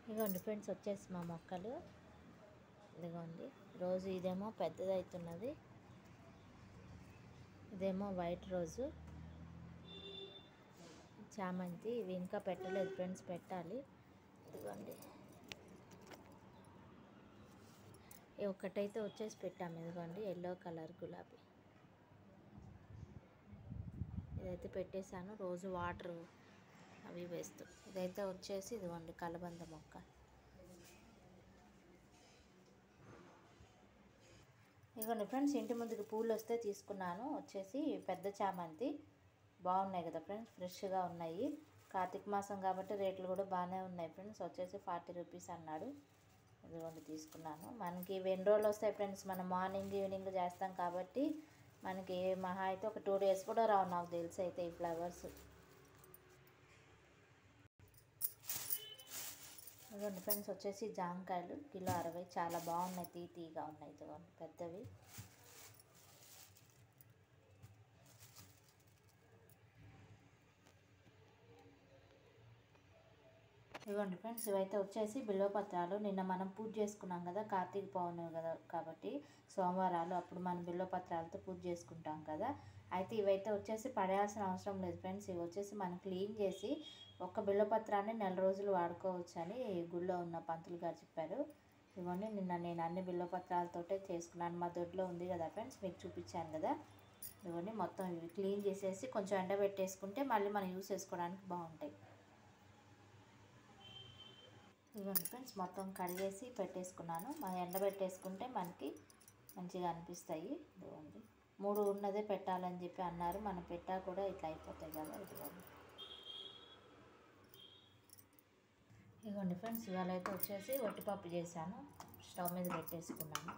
ఇదిగోండి ఫ్రెండ్స్ వచ్చేసి మా మొక్కలు. ఇదిగోండి రోజు ఇదేమో పెద్దదవుతున్నది, ఇదేమో వైట్ రోజు చామంతి. ఇవి ఇంకా పెట్టలేదు ఫ్రెండ్స్, పెట్టాలి. ఇదిగోండి ఒక్కటైతే వచ్చేసి పెట్టాము. ఇదిగోండి ఎల్లో కలర్ గులాబీ, ఇదైతే పెట్టేశాను. రోజు వాటర్ అవి వేస్తూ. ఇదైతే వచ్చేసి ఇదిగోండి కలబంద మొక్క. ఇదిగోండి ఫ్రెండ్స్ ఇంటి ముందుకు పూలు వస్తే తీసుకున్నాను. వచ్చేసి పెద్ద చామంతి, బాగున్నాయి కదా ఫ్రెండ్స్, ఫ్రెష్గా ఉన్నాయి. కార్తీక మాసం కాబట్టి రేట్లు కూడా బాగానే ఉన్నాయి ఫ్రెండ్స్. వచ్చేసి 40 రూపీస్ అన్నాడు. ఇదిగోండి తీసుకున్నాను. మనకి ఇవి ఎన్ని రోజులు వస్తాయి ఫ్రెండ్స్, మనం మార్నింగ్ ఈవినింగ్ చేస్తాం కాబట్టి మనకి మహా అయితే ఒక 2 days కూడా రావు నాకు తెలిసి అయితే ఈ ఫ్లవర్స్. ఇదిగోండి ఫ్రెండ్స్ వచ్చేసి జామకాయలు కిలో 60, చాలా బాగున్నాయి, తీగా ఉన్నాయి. ఇదిగోండి పెద్దవి. ఇదిగోండి ఫ్రెండ్స్ ఇవైతే వచ్చేసి బిల్వపత్రాలు. నిన్న మనం పూజ చేసుకున్నాం కదా, కార్తీక పౌర్ణమి కదా కాబట్టి సోమవారాలు, అప్పుడు మనం బిల్వపత్రాలతో పూజ చేసుకుంటాం కదా. అయితే ఇవైతే వచ్చేసి పడేయాల్సిన అవసరం లేదు ఫ్రెండ్స్. ఇవి వచ్చేసి మనం క్లీన్ చేసి ఒక్క బిల్వపత్రాన్ని 4 రోజులు వాడుకోవచ్చు అని గుళ్ళో ఉన్న పంతులు గారు చెప్పారు. ఇవన్నీ నిన్న నేను అన్ని బిల్వపత్రాలతోటే చేసుకున్నాను. మా దొడ్లో ఉంది కదా ఫ్రెండ్స్, మీకు చూపించాను కదా. ఇవన్నీ మొత్తం ఇవి క్లీన్ చేసేసి కొంచెం ఎండబెట్టేసుకుంటే మళ్ళీ మనం యూస్ చేసుకోవడానికి బాగుంటాయి. ఇదిగోండి ఫ్రెండ్స్ మొత్తం కడిగేసి పెట్టేసుకున్నాను. మనం ఎండబెట్టేసుకుంటే మనకి మంచిగా అనిపిస్తాయి. ఇదిగోండి 3 ఉన్నదే పెట్టాలని చెప్పి అన్నారు, మనం పెట్టా కూడా ఇట్లా అయిపోతాయి కదా. ఇదిగోండి ఫ్రెండ్స్ ఇవాళ అయితే వచ్చేసి వట్టిపప్పు చేశాను, స్టవ్ మీద పెట్టేసుకున్నాను.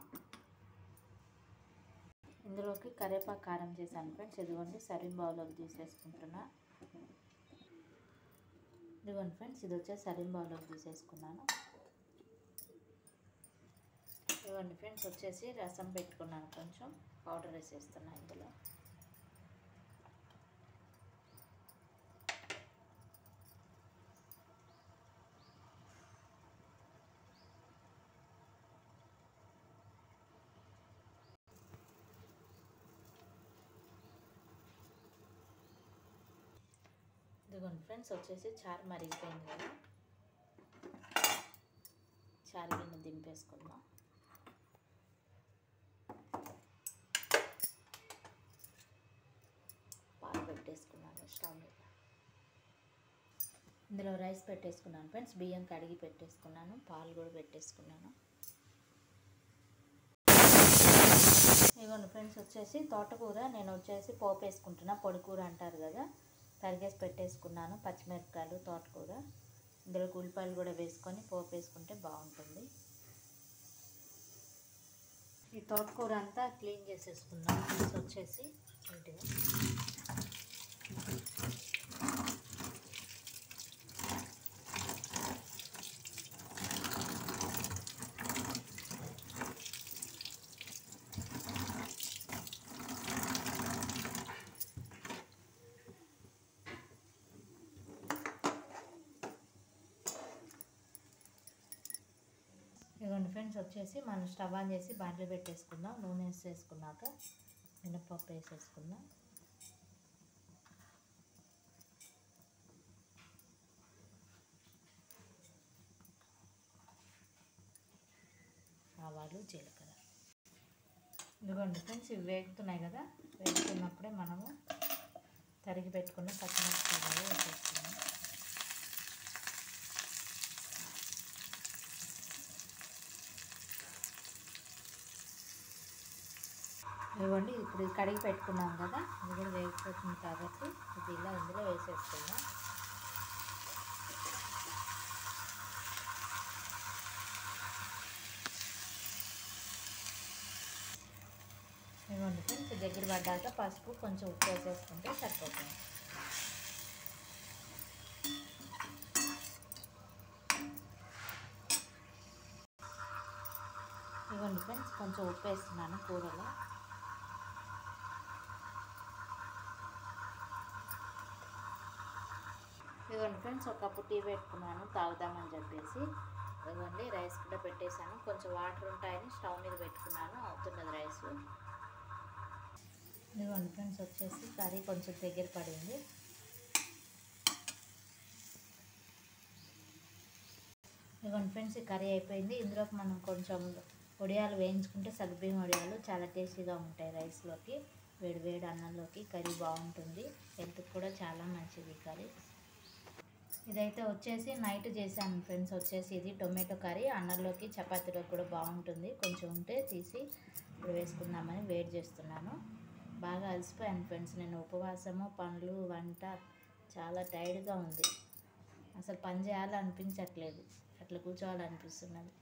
ఇందులోకి కరివేపాకు కారం చేశాను ఫ్రెండ్స్. ఇదిగోండి సర్వింగ్ బౌల్లోకి తీసేసుకుంటున్నా. ఇదిగోండి ఫ్రెండ్స్ ఇది వచ్చేసి సర్వింగ్ బౌల్లోకి తీసేసుకున్నాను. ఇదిగోండి ఫ్రెండ్స్ వచ్చేసి రసం పెట్టుకున్నాను, కొంచెం పౌడర్ వేసేస్తున్నాను ఇందులో. ఇదిగోండి ఫ్రెండ్స్ వచ్చేసి చారు మరిగిపోయింది కదా, చారు గిన్నె దింపేసుకుందాం. పాలు పెట్టేసుకున్నాను స్టవ్ మీద. ఇందులో రైస్ పెట్టేసుకున్నాను ఫ్రెండ్స్, బియ్యం కడిగి పెట్టేసుకున్నాను, పాలు కూడా పెట్టేసుకున్నాను. ఇదిగోండి ఫ్రెండ్స్ వచ్చేసి తోటకూర నేను వచ్చేసి పోపు వేసుకుంటున్నా, పొడి కూర అంటారు కదా, తరిగేసి పెట్టేసుకున్నాను. పచ్చిమిరపకాయలు, తోటకూర, ఇందులో ఉల్లిపాయలు కూడా వేసుకొని పోపు వేసుకుంటే బాగుంటుంది. ఈ తోటకూర అంతా క్లీన్ చేసేసుకున్నాను ఫ్రెండ్స్ వచ్చేసి నీట్గా. ఇదిగోండి ఫ్రెండ్స్ వచ్చేసి మనం స్టవ్ ఆన్ చేసి బాండ్లు పెట్టేసుకుందాం. నూనె వేసేసుకున్నాక మినపప్పు వేసేసుకుందాం. ఆవాలు, జీలకర్ర. ఇదిగోండి ఫ్రెండ్స్ ఇవి వేగుతున్నాయి కదా, వేగుతున్నప్పుడే మనము తరిగి పెట్టుకున్న పచ్చిమిరపకాయలు వేసేసుకున్నాం. ఇవ్వండి ఇప్పుడు కడిగి పెట్టుకున్నాం కదా, ఇది కూడా వేగిపోతుంది కాబట్టి ఇది ఇలా ఇందులో వేసేసుకుందాం. ఇవ్వండి ఫ్రెండ్స్ దగ్గర పడ్డాక పసుపు, కొంచెం ఉప్పు వేసేసుకుంటే సరిపోతుంది. ఇవ్వండి ఫ్రెండ్స్ కొంచెం ఉప్పు వేస్తున్నాను కూరలో. ఇదిగోండి ఫ్రెండ్స్ ఒక కప్పు టీ పెట్టుకున్నాను తాగుదామని చెప్పేసి. ఇవ్వండి రైస్ కూడా పెట్టేశాను. కొంచెం వాటర్ ఉంటాయని స్టవ్ మీద పెట్టుకున్నాను. అవుతున్నది రైస్. ఇదిగోండి ఫ్రెండ్స్ వచ్చేసి కర్రీ కొంచెం దగ్గర పడింది. ఇదిగోండి ఫ్రెండ్స్ ఈ కర్రీ అయిపోయింది. ఇందులోకి మనం కొంచెం వడియాలు వేయించుకుంటే సగ్గుబియ్యం వడియాలు చాలా టేస్టీగా ఉంటాయి. రైస్లోకి వేడి వేడి అన్నంలోకి కర్రీ బాగుంటుంది. హెల్త్కి కూడా చాలా మంచిది కర్రీ. ఇదైతే వచ్చేసి నైట్ చేశాను ఫ్రెండ్స్. వచ్చేసి ఇది టొమాటో కర్రీ అన్నంలోకి చపాతీలోకి కూడా బాగుంటుంది. కొంచెం ఉంటే తీసి ఇప్పుడు వేసుకుందామని వేడి చేస్తున్నాను. బాగా అలసిపోయాను ఫ్రెండ్స్. నేను ఉపవాసము పనులు వంట చాలా టైర్డ్గా ఉంది. అసలు పని చేయాలనిపించట్లేదు, అట్లా కూర్చోవాలనిపిస్తున్నది.